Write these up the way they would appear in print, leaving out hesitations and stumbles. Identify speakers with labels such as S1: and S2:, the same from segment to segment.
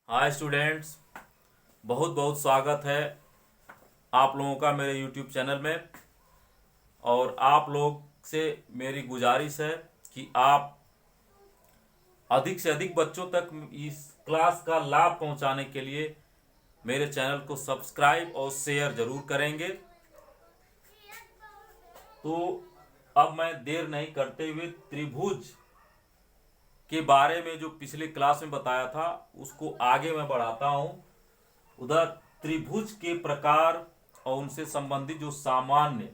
S1: Hi students, बहुत बहुत स्वागत है आप लोगों का मेरे यूट्यूब चैनल में। और आप लोग से मेरी गुजारिश है कि आप अधिक से अधिक बच्चों तक इस क्लास का लाभ पहुंचाने के लिए मेरे चैनल को सब्सक्राइब और शेयर जरूर करेंगे। तो अब मैं देर नहीं करते हुए त्रिभुज के बारे में जो पिछले क्लास में बताया था उसको आगे मैं बढ़ाता हूं। उधर त्रिभुज के प्रकार और उनसे संबंधित जो सामान्य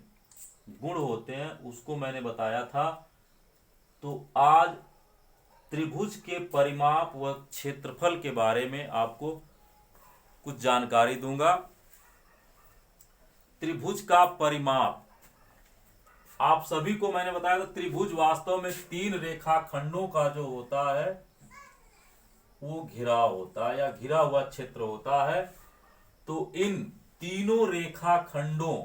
S1: गुण होते हैं उसको मैंने बताया था। तो आज त्रिभुज के परिमाप व क्षेत्रफल के बारे में आपको कुछ जानकारी दूंगा। त्रिभुज का परिमाप आप सभी को मैंने बताया था। त्रिभुज वास्तव में तीन रेखाखंडों का जो होता है वो घिराव होता है या घिरा हुआ क्षेत्र होता है। तो इन तीनों रेखाखंडों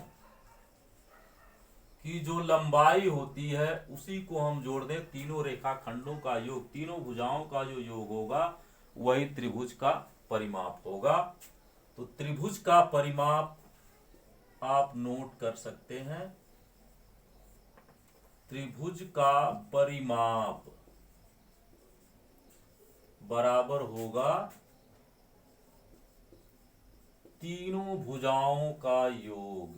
S1: की जो लंबाई होती है उसी को हम जोड़ दें। तीनों रेखाखंडों का योग, तीनों भुजाओं का जो योग होगा वही त्रिभुज का परिमाप होगा। तो त्रिभुज का परिमाप आप नोट कर सकते हैं। त्रिभुज का परिमाप बराबर होगा तीनों भुजाओं का योग।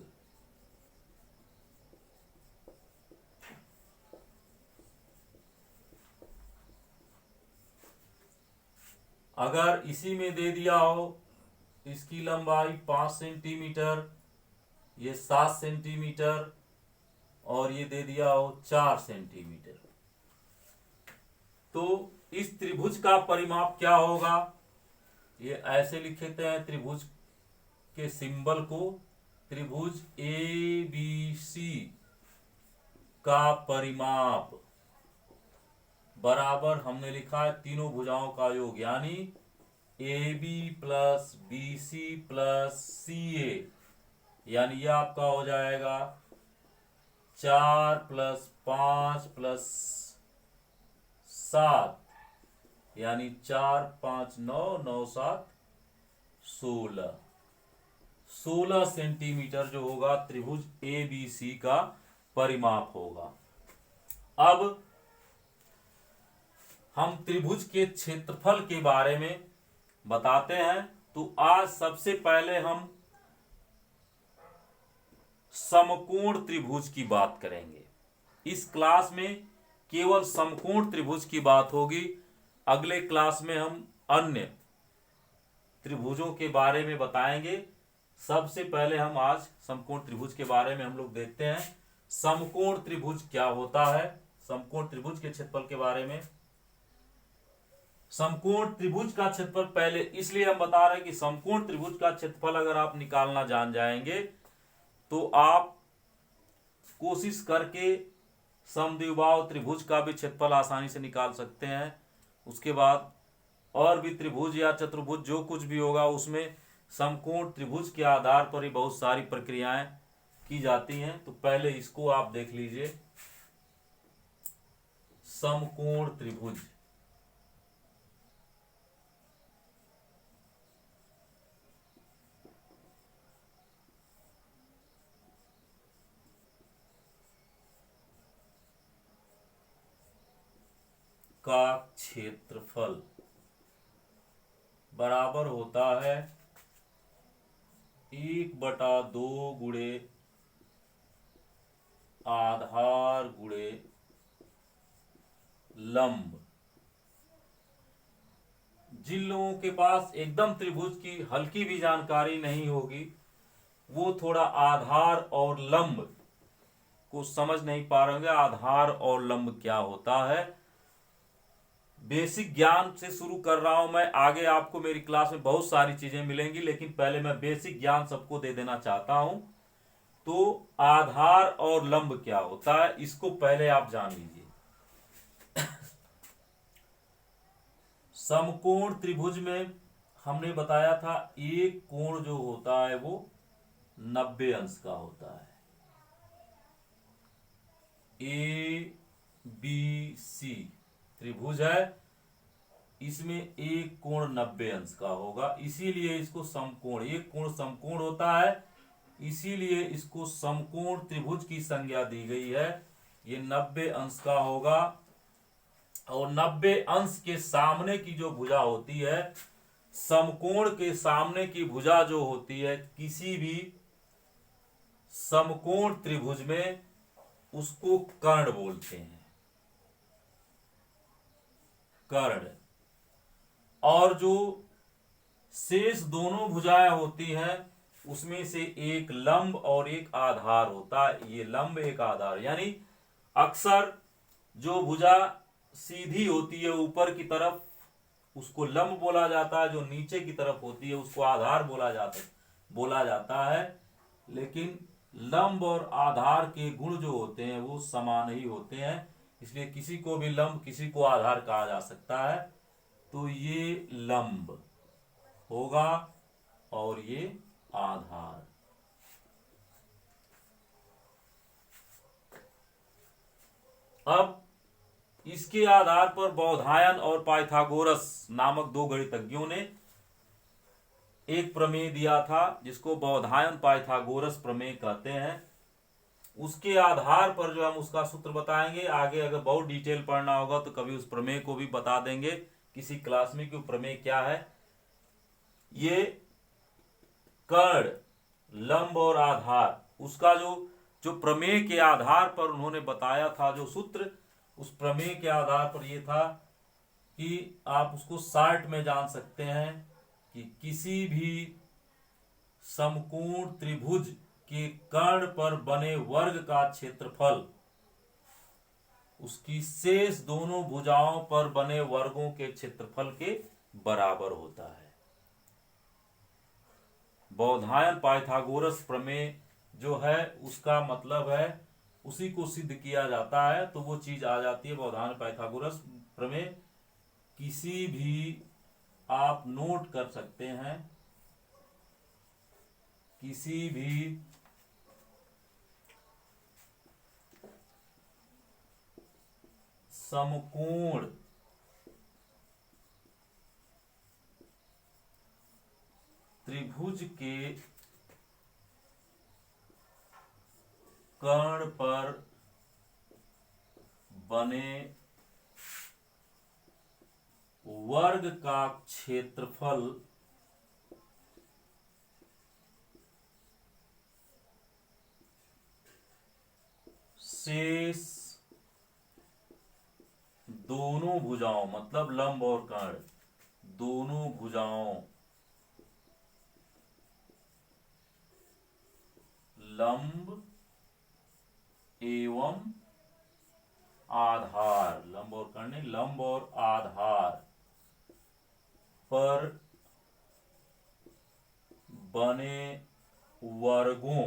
S1: अगर इसी में दे दिया हो इसकी लंबाई 5 सेंटीमीटर, ये 7 सेंटीमीटर और ये दे दिया हो 4 सेंटीमीटर, तो इस त्रिभुज का परिमाप क्या होगा? ये ऐसे लिखते हैं त्रिभुज के सिंबल को। त्रिभुज ए बी सी का परिमाप बराबर हमने लिखा है तीनों भुजाओं का योग, यानी A B plus B C plus C A, यानी यह आपका हो जाएगा 4 प्लस 5 प्लस 7, यानी 4 5 9 9 7 16 16 सेंटीमीटर जो होगा त्रिभुज ए बी सी का परिमाप होगा। अब हम त्रिभुज के क्षेत्रफल के बारे में बताते हैं। तो आज सबसे पहले हम समकोण त्रिभुज की बात करेंगे। इस क्लास में केवल समकोण त्रिभुज की बात होगी। अगले क्लास में हम अन्य त्रिभुजों के बारे में बताएंगे। सबसे पहले हम आज समकोण त्रिभुज के बारे में हम लोग देखते हैं। समकोण त्रिभुज क्या होता है, समकोण त्रिभुज के क्षेत्रफल के बारे में। समकोण त्रिभुज का क्षेत्रफल पहले इसलिए हम बता रहे हैं कि समकोण त्रिभुज का क्षेत्रफल अगर आप निकालना जान जाएंगे तो आप कोशिश करके समद्विबाहु त्रिभुज का भी क्षेत्रफल आसानी से निकाल सकते हैं। उसके बाद और भी त्रिभुज या चतुर्भुज जो कुछ भी होगा उसमें समकोण त्रिभुज के आधार पर ही बहुत सारी प्रक्रियाएं की जाती हैं। तो पहले इसको आप देख लीजिए। समकोण त्रिभुज का क्षेत्रफल बराबर होता है 1/2 गुणे आधार गुणे लंब। जिन लोगों के पास एकदम त्रिभुज की हल्की भी जानकारी नहीं होगी वो थोड़ा आधार और लंब को समझ नहीं पा रहे होंगे। आधार और लंब क्या होता है, बेसिक ज्ञान से शुरू कर रहा हूं मैं। आगे आपको मेरी क्लास में बहुत सारी चीजें मिलेंगी, लेकिन पहले मैं बेसिक ज्ञान सबको दे देना चाहता हूं। तो आधार और लंब क्या होता है इसको पहले आप जान लीजिए। समकोण त्रिभुज में हमने बताया था एक कोण जो होता है वो 90 अंश का होता है। ए बी सी त्रिभुज है इसमें एक कोण 90 अंश का होगा, इसीलिए इसको समकोण, एक कोण समकोण होता है, इसीलिए इसको समकोण त्रिभुज की संज्ञा दी गई है। ये 90 अंश का होगा, और 90 अंश के सामने की जो भुजा होती है, समकोण के सामने की भुजा जो होती है किसी भी समकोण त्रिभुज में, उसको कर्ण बोलते हैं, कर्ण। और जो शेष दोनों भुजाएं होती हैं उसमें से एक लंब और एक आधार होता है। ये लंब एक आधार, यानी अक्सर जो भुजा सीधी होती है ऊपर की तरफ उसको लंब बोला जाता है, जो नीचे की तरफ होती है उसको आधार बोला जाता है। लेकिन लंब और आधार के गुण जो होते हैं वो समान ही होते हैं, इसलिए किसी को भी लंब किसी को आधार कहा जा सकता है। तो ये लंब होगा और ये आधार। अब इसके आधार पर बौधायन और पाइथागोरस नामक दो गणितज्ञों ने एक प्रमेय दिया था, जिसको बौधायन पाइथागोरस प्रमेय कहते हैं। उसके आधार पर जो हम उसका सूत्र बताएंगे, आगे अगर बहुत डिटेल पढ़ना होगा तो कभी उस प्रमेय को भी बता देंगे किसी क्लास में कि प्रमेय क्या है। ये कर्ण, लंब और आधार, उसका जो प्रमेय के आधार पर उन्होंने बताया था जो सूत्र, उस प्रमेय के आधार पर यह था कि आप उसको शॉर्ट में जान सकते हैं कि किसी भी समकोण त्रिभुज के कर्ण पर बने वर्ग का क्षेत्रफल उसकी शेष दोनों भुजाओं पर बने वर्गों के क्षेत्रफल के बराबर होता है। बौधायन पाइथागोरस प्रमेय जो है उसका मतलब है उसी को सिद्ध किया जाता है, तो वो चीज आ जाती है बौधायन पाइथागोरस प्रमेय। किसी भी आप नोट कर सकते हैं, किसी भी समकोण त्रिभुज के कर्ण पर बने वर्ग का क्षेत्रफल शेष दोनों भुजाओं, मतलब लंब और कर्ण, दोनों भुजाओं, लंब एवं आधार, लंब और कर्ण, लंब और आधार पर बने वर्गों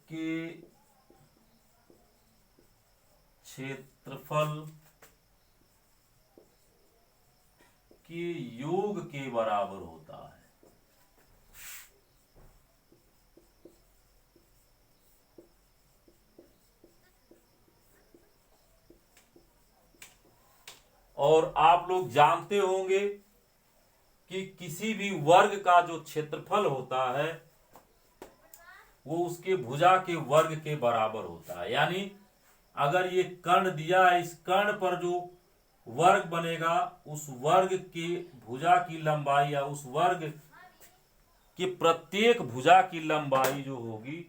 S1: के क्षेत्रफल के योग के बराबर होता है। और आप लोग जानते होंगे कि किसी भी वर्ग का जो क्षेत्रफल होता है वो उसके भुजा के वर्ग के बराबर होता है। यानी अगर ये कर्ण दिया है, इस कर्ण पर जो वर्ग बनेगा उस वर्ग के भुजा की लंबाई या उस वर्ग के प्रत्येक भुजा की लंबाई जो होगी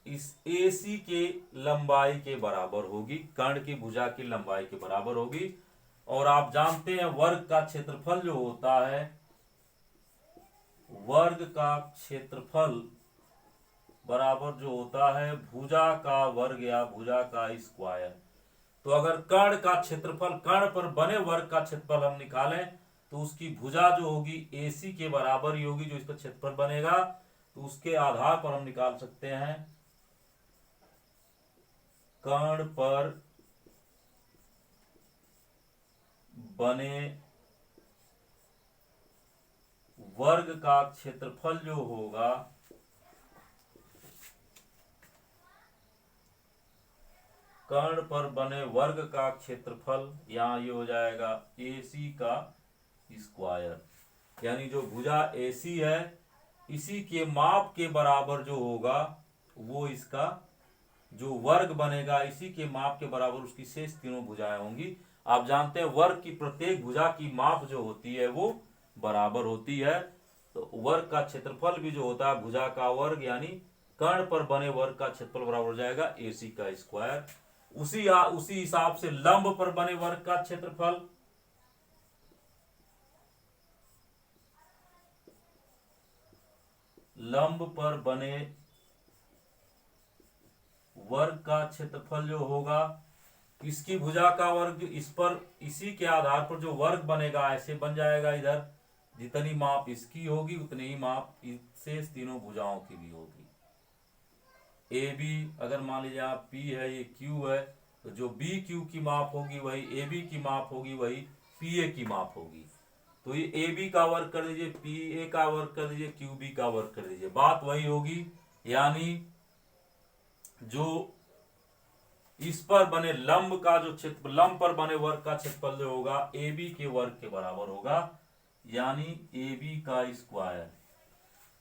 S1: इस AC के लंबाई के बराबर होगी, कर्ण की भुजा की लंबाई के बराबर होगी। और आप जानते हैं वर्ग का क्षेत्रफल जो होता है, वर्ग का क्षेत्रफल बराबर जो होता है भुजा का वर्ग या भुजा का स्क्वायर। तो अगर कर्ण का क्षेत्रफल, कर्ण पर बने वर्ग का क्षेत्रफल हम निकालें तो उसकी भुजा जो होगी AC के बराबर ही होगी, जो इसका क्षेत्रफल बनेगा। तो उसके आधार पर हम निकाल सकते हैं कर्ण पर बने वर्ग का क्षेत्रफल जो होगा कर्ण पर बने वर्ग का क्षेत्रफल, यहाँ ये हो जाएगा AC का स्क्वायर, यानी जो भुजा AC है इसी के माप के बराबर जो होगा वो इसका जो वर्ग बनेगा इसी के माप के बराबर उसकी शेष तीनों भुजाएं होंगी। आप जानते हैं वर्ग की प्रत्येक भुजा की माप जो होती है वो बराबर होती है, तो वर्ग का क्षेत्रफल भी जो होता है भुजा का वर्ग यानी कर्ण पर बने वर्ग का क्षेत्रफल बराबर हो जाएगा AC का स्क्वायर। उसी हिसाब से लंब पर बने वर्ग का क्षेत्रफल, लंब पर बने वर्ग का क्षेत्रफल जो होगा इसकी भुजा का वर्ग, इस पर इसी के आधार पर जो वर्ग बनेगा ऐसे बन जाएगा, इधर जितनी माप इसकी होगी उतनी ही माप शेष तीनों भुजाओं की भी होगी। AB अगर मान लीजिए आप P है ये Q है, तो जो BQ की माप होगी वही AB की माप होगी, वही PA की माप होगी। तो ये AB का वर्ग कर दीजिए, PA का वर्ग कर दीजिए, QB का वर्ग कर दीजिए, बात वही होगी। यानी जो इस पर बने लंब का जो क्षेत्र, लंब पर बने वर्ग का क्षेत्रफल जो होगा AB के वर्ग के बराबर होगा, यानी AB का स्क्वायर।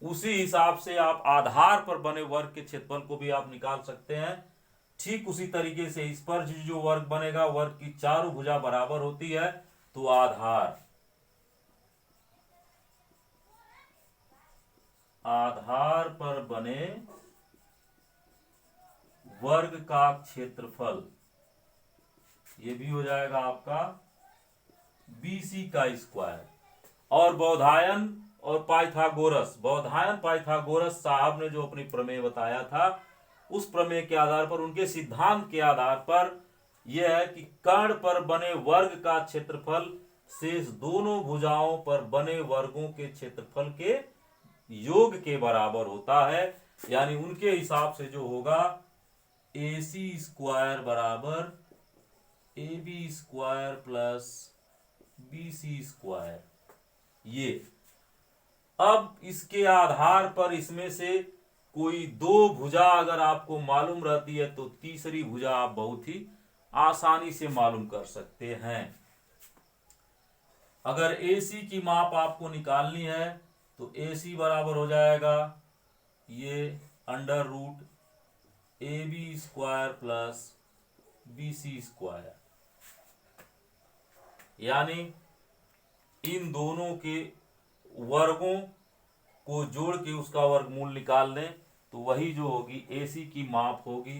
S1: उसी हिसाब से आप आधार पर बने वर्ग के क्षेत्रफल को भी आप निकाल सकते हैं। ठीक उसी तरीके से इस पर जो वर्ग बनेगा, वर्ग की चारों भुजा बराबर होती है, तो आधार पर बने वर्ग का क्षेत्रफल ये भी हो जाएगा आपका BC का स्क्वायर। और बौधायन और पाइथागोरस साहब ने जो अपनी प्रमेय बताया था, उस प्रमेय के आधार पर, उनके सिद्धांत के आधार पर यह है कि कर्ण पर बने वर्ग का क्षेत्रफल शेष दोनों भुजाओं पर बने वर्गों के क्षेत्रफल के योग के बराबर होता है। यानी उनके हिसाब से जो होगा AC स्क्वायर बराबर AB square plus BC square. ये अब इसके आधार पर इसमें से कोई दो भुजा अगर आपको मालूम रहती है तो तीसरी भुजा आप बहुत ही आसानी से मालूम कर सकते हैं। अगर AC की माप आपको निकालनी है तो AC बराबर हो जाएगा ये under root AB square plus BC square, यानी इन दोनों के वर्गों को जोड़ के उसका वर्गमूल निकाल लें तो वही जो होगी AC की माप होगी।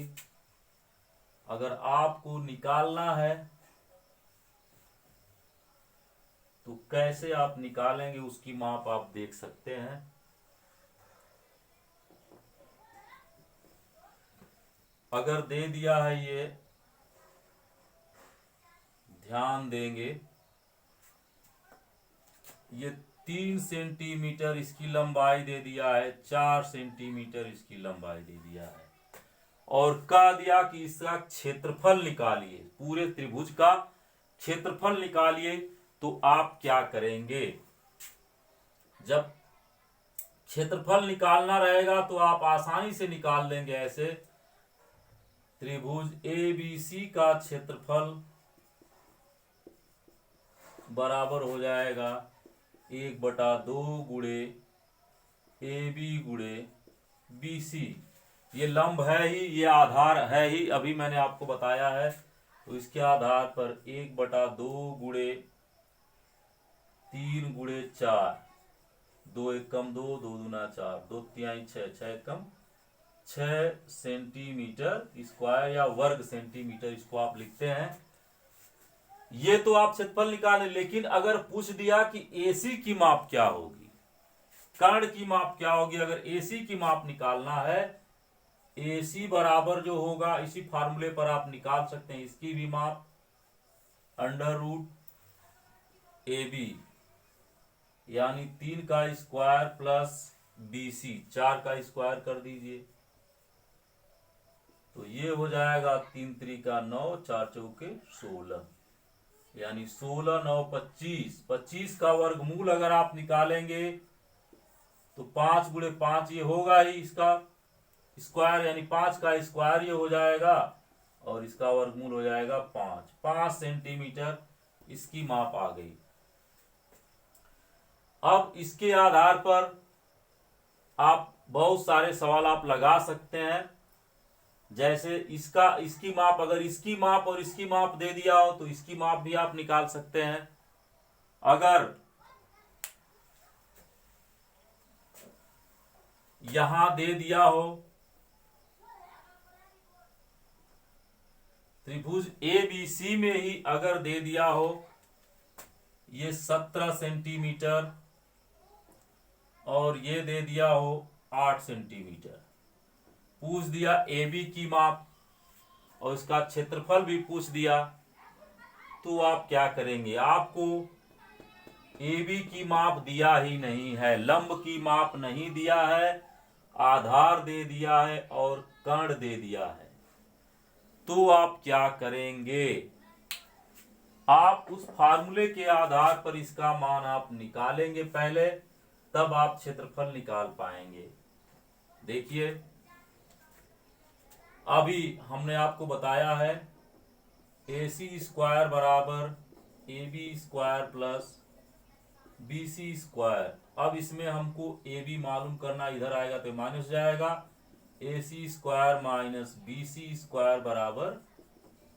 S1: अगर आपको निकालना है तो कैसे आप निकालेंगे उसकी माप आप देख सकते हैं। अगर दे दिया है ये, ध्यान देंगे, ये 3 सेंटीमीटर इसकी लंबाई दे दिया है, 4 सेंटीमीटर इसकी लंबाई दे दिया है, और कह दिया कि इसका क्षेत्रफल निकालिए, पूरे त्रिभुज का क्षेत्रफल निकालिए। तो आप क्या करेंगे, जब क्षेत्रफल निकालना रहेगा तो आप आसानी से निकाल देंगे ऐसे। त्रिभुज ABC का क्षेत्रफल बराबर हो जाएगा 1/2 गुणे AB गुणे BC। ये लंब है ही, ये आधार है ही, अभी मैंने आपको बताया है। तो इसके आधार पर 1/2 गुणे 3 गुणे 4, 2 एकम 2, 2 दूना 4, 2 तिहाई 6, 6 एकम 6 सेंटीमीटर स्क्वायर या वर्ग सेंटीमीटर इसको आप लिखते हैं। ये तो आप क्षेत्रफल निकालें, लेकिन अगर पूछ दिया कि AC की माप क्या होगी, कर्ण की माप क्या होगी, अगर AC की माप निकालना है, AC बराबर जो होगा इसी फार्मूले पर आप निकाल सकते हैं इसकी भी माप, अंडर रूट AB यानी 3 का स्क्वायर प्लस BC 4 का स्क्वायर कर दीजिए, तो ये हो जाएगा 3 त्रिका 9, 4 चौके 16, यानी 16 9 25। 25 का वर्गमूल अगर आप निकालेंगे तो 5 गुणे 5 ये होगा ही इसका स्क्वायर, यानी 5 का स्क्वायर ये हो जाएगा, और इसका वर्गमूल हो जाएगा 5 सेंटीमीटर इसकी माप आ गई। अब इसके आधार पर आप बहुत सारे सवाल आप लगा सकते हैं, जैसे इसकी माप, अगर इसकी माप और इसकी माप दे दिया हो तो इसकी माप भी आप निकाल सकते हैं। अगर यहां दे दिया हो त्रिभुज ABC में ही अगर दे दिया हो ये 17 सेंटीमीटर और ये दे दिया हो 8 सेंटीमीटर, पूछ दिया AB की माप और इसका क्षेत्रफल भी पूछ दिया, तो आप क्या करेंगे? आपको AB की माप दिया ही नहीं है, लंब की माप नहीं दिया है, आधार दे दिया है और कर्ण दे दिया है, तो आप क्या करेंगे? आप उस फार्मूले के आधार पर इसका मान आप निकालेंगे पहले, तब आप क्षेत्रफल निकाल पाएंगे। देखिए, अभी हमने आपको बताया है AC स्क्वायर बराबर AB square plus BC square. अब इसमें हमको AB मालूम करना, इधर आएगा तो माइनस जाएगा, AC square minus BC square बराबर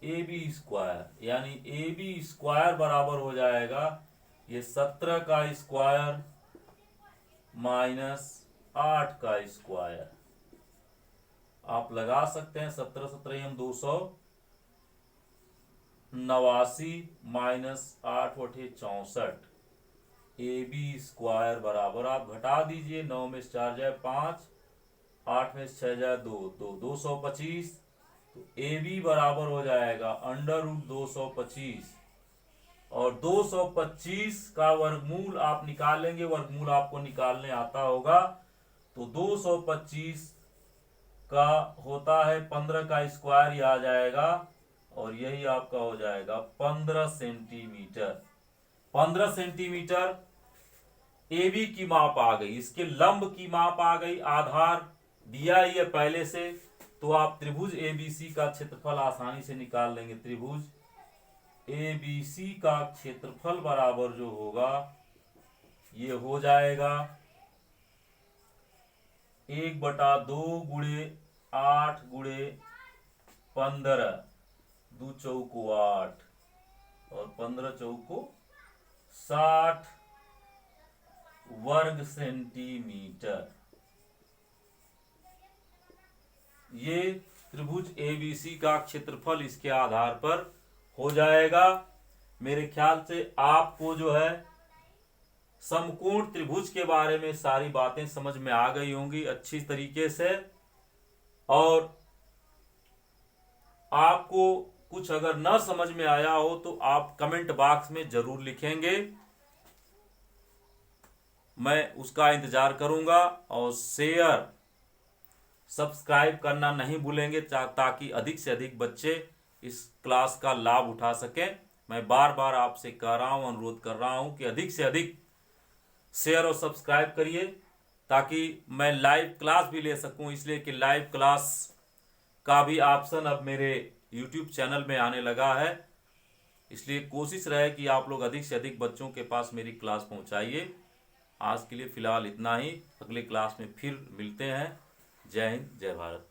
S1: AB स्क्वायर, यानी AB स्क्वायर बराबर हो जाएगा ये 17 का स्क्वायर माइनस 8 का स्क्वायर। आप लगा सकते हैं 17 17 हम 289 माइनस 8 बटे 64, AB स्क्वायर बराबर, आप घटा दीजिए, 9 में से 4 जाए 5, 8 में से 6 जाए 2, तो 225, तो AB बराबर हो जाएगा अंडर रूट 225, और 225 का वर्गमूल आप निकालेंगे, वर्गमूल आपको निकालने आता होगा, तो 225 का होता है 15 का स्क्वायर, ही आ जाएगा, और यही आपका हो जाएगा 15 सेंटीमीटर। 15 सेंटीमीटर AB की माप आ गई, इसके लंब की माप आ गई, आधार दिया ही है पहले से, तो आप त्रिभुज ABC का क्षेत्रफल आसानी से निकाल लेंगे। त्रिभुज ABC का क्षेत्रफल बराबर जो होगा ये हो जाएगा 1/2 गुणे 8 गुणे 15, 2 चौको 8 और 15 चौको 60 वर्ग सेंटीमीटर। ये त्रिभुज ABC का क्षेत्रफल इसके आधार पर हो जाएगा। मेरे ख्याल से आपको जो है समकोण त्रिभुज के बारे में सारी बातें समझ में आ गई होंगी अच्छी तरीके से, और आपको कुछ अगर न समझ में आया हो तो आप कमेंट बॉक्स में जरूर लिखेंगे, मैं उसका इंतजार करूंगा। और शेयर सब्सक्राइब करना नहीं भूलेंगे ताकि अधिक से अधिक बच्चे इस क्लास का लाभ उठा सकें। मैं बार बार आपसे कह रहा हूं, अनुरोध कर रहा हूं कि अधिक से अधिक शेयर और सब्सक्राइब करिए ताकि मैं लाइव क्लास भी ले सकूं, इसलिए कि लाइव क्लास का भी ऑप्शन अब मेरे YouTube चैनल में आने लगा है। इसलिए कोशिश रहे कि आप लोग अधिक से अधिक बच्चों के पास मेरी क्लास पहुंचाइए। आज के लिए फिलहाल इतना ही, अगले क्लास में फिर मिलते हैं। जय हिंद, जय भारत।